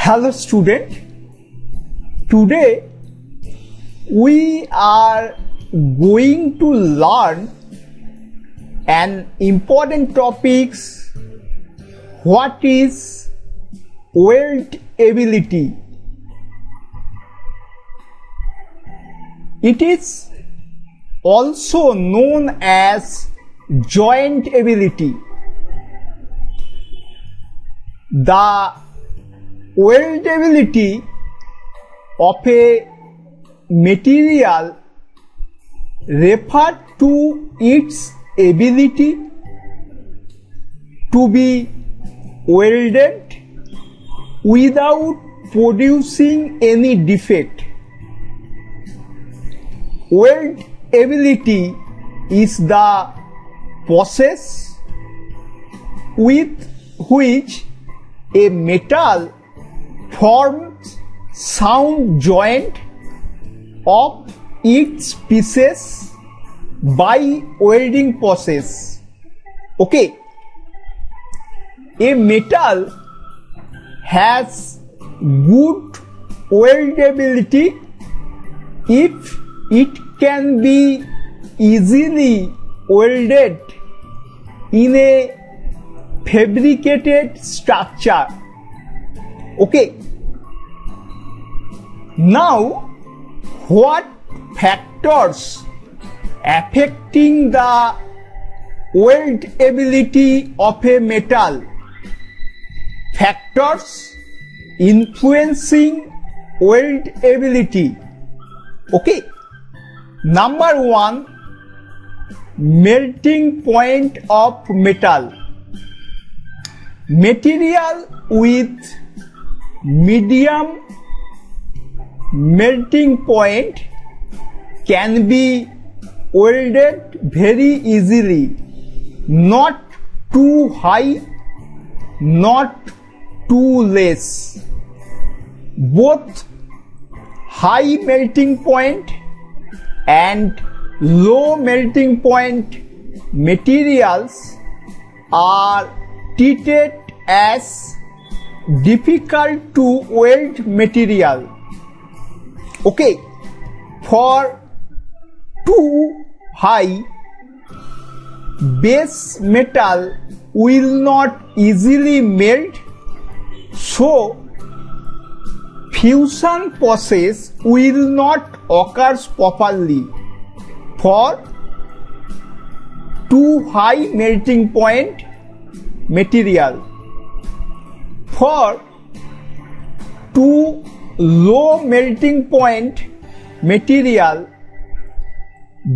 Hello student, today we are going to learn an important topics. What is weld ability? It is also known as joint ability. The weldability of a material refers to its ability to be welded without producing any defect. Weldability is the process with which a metal forms sound joint of its pieces by welding process. Okay, a metal has good weldability if it can be easily welded in a fabricated structure. Okay, now what factors affecting the weldability of a metal? Factors influencing weldability. Okay, number one, melting point of metal. Material with medium melting point can be welded very easily, not too high, not too less. Both high melting point and low melting point materials are treated as difficult to weld material. Okay, for too high, base metal will not easily melt, so fusion process will not occur properly for too high melting point material. For too low melting point material,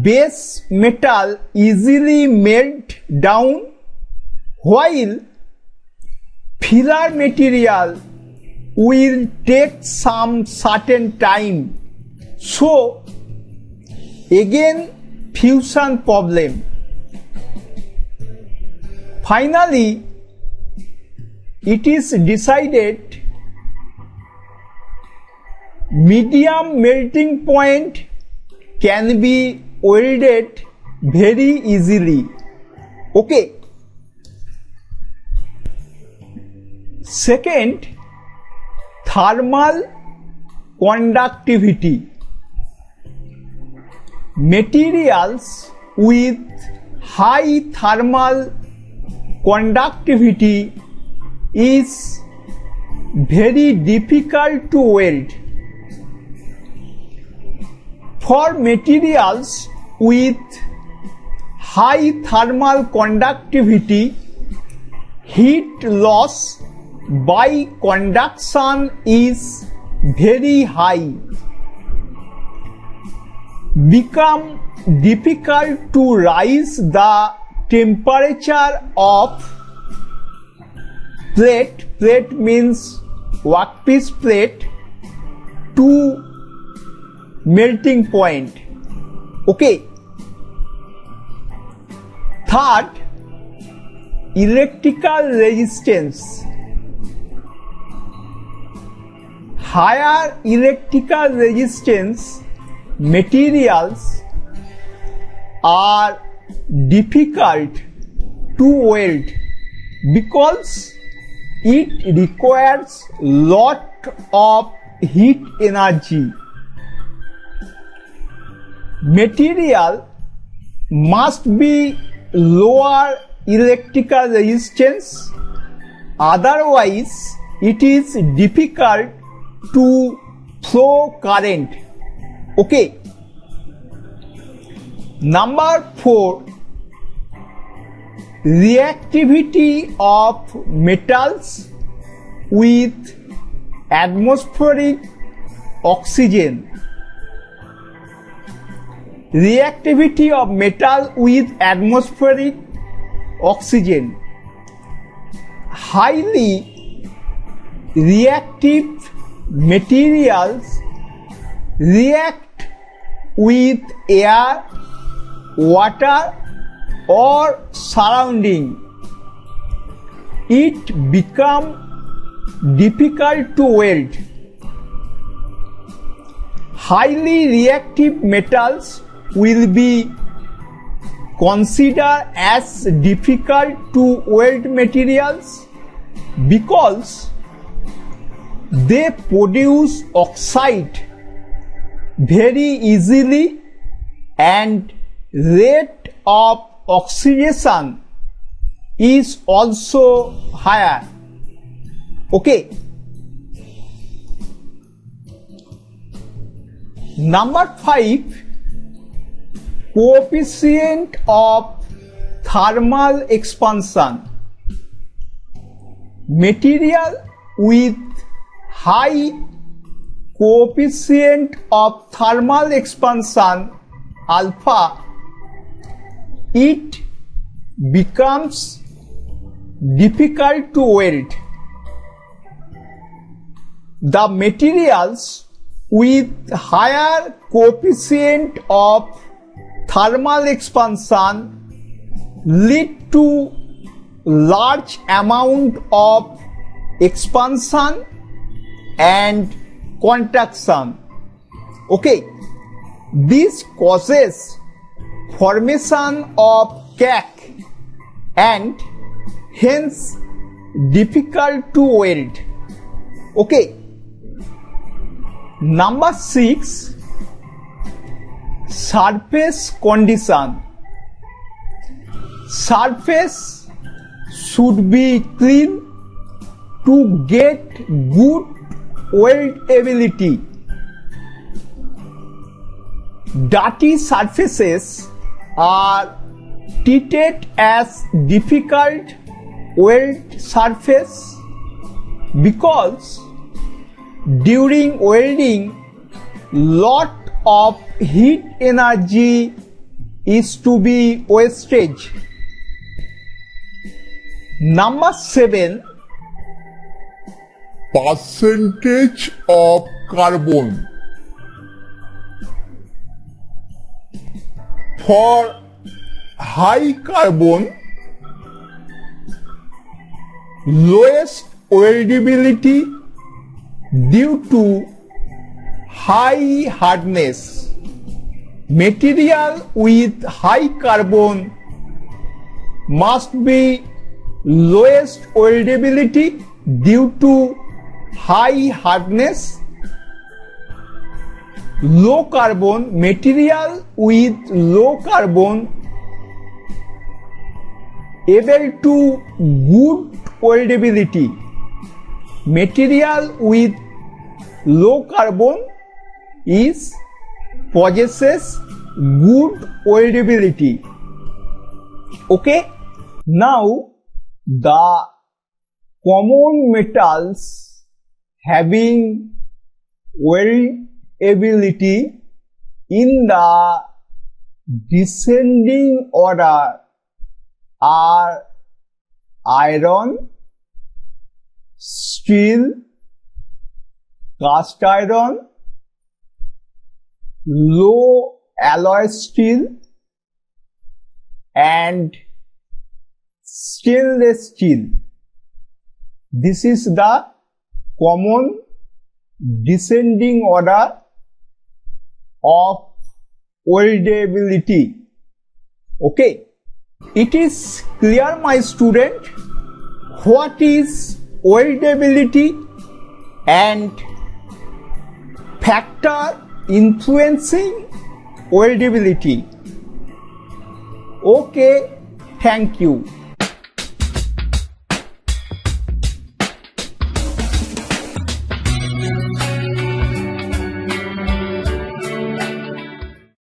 base metal easily melt down, while filler material will take some certain time. So again fusion problem. Finally, it is decided medium melting point can be welded very easily. Okay. Second, thermal conductivity. Materials with high thermal conductivity is very difficult to weld. For materials with high thermal conductivity, heat loss by conduction is very high. Become difficult to rise the temperature of plate means workpiece plate, to melting point. Okay. Third, electrical resistance. Higher electrical resistance materials are difficult to weld because it requires lot of heat energy. Material must be lower electrical resistance, otherwise it is difficult to flow current. Okay. Number 4, reactivity of metals with atmospheric oxygen. Reactivity of metal with atmospheric oxygen. Highly reactive materials react with air, water or surrounding. It becomes difficult to weld. Highly reactive metals will be considered as difficult to weld materials because they produce oxide very easily and rate of oxidation is also higher. Okay. Number 5, coefficient of thermal expansion. Material with high coefficient of thermal expansion alpha, it becomes difficult to weld. The materials with higher coefficient of thermal expansion lead to large amount of expansion and contraction. Okay, this causes formation of crack and hence difficult to weld. Okay. Number 6, surface condition. Surface should be clean to get good weldability. Dirty surfaces are treated as difficult weld surface because during welding lot of heat energy is to be wasted. Number 7, percentage of carbon. For high carbon, lowest weldability due to high hardness. Material with high carbon must be lowest weldability due to high hardness. Low carbon material with low carbon able to good weldability. Material with low carbon is possesses good weldability. Okay, now the common metals having weldability in the descending order are iron, steel, cast iron, low alloy steel and stainless steel. This is the common descending order of weldability. Okay, it is clear, my student, what is weldability and factor influencing weldability. Okay, thank you.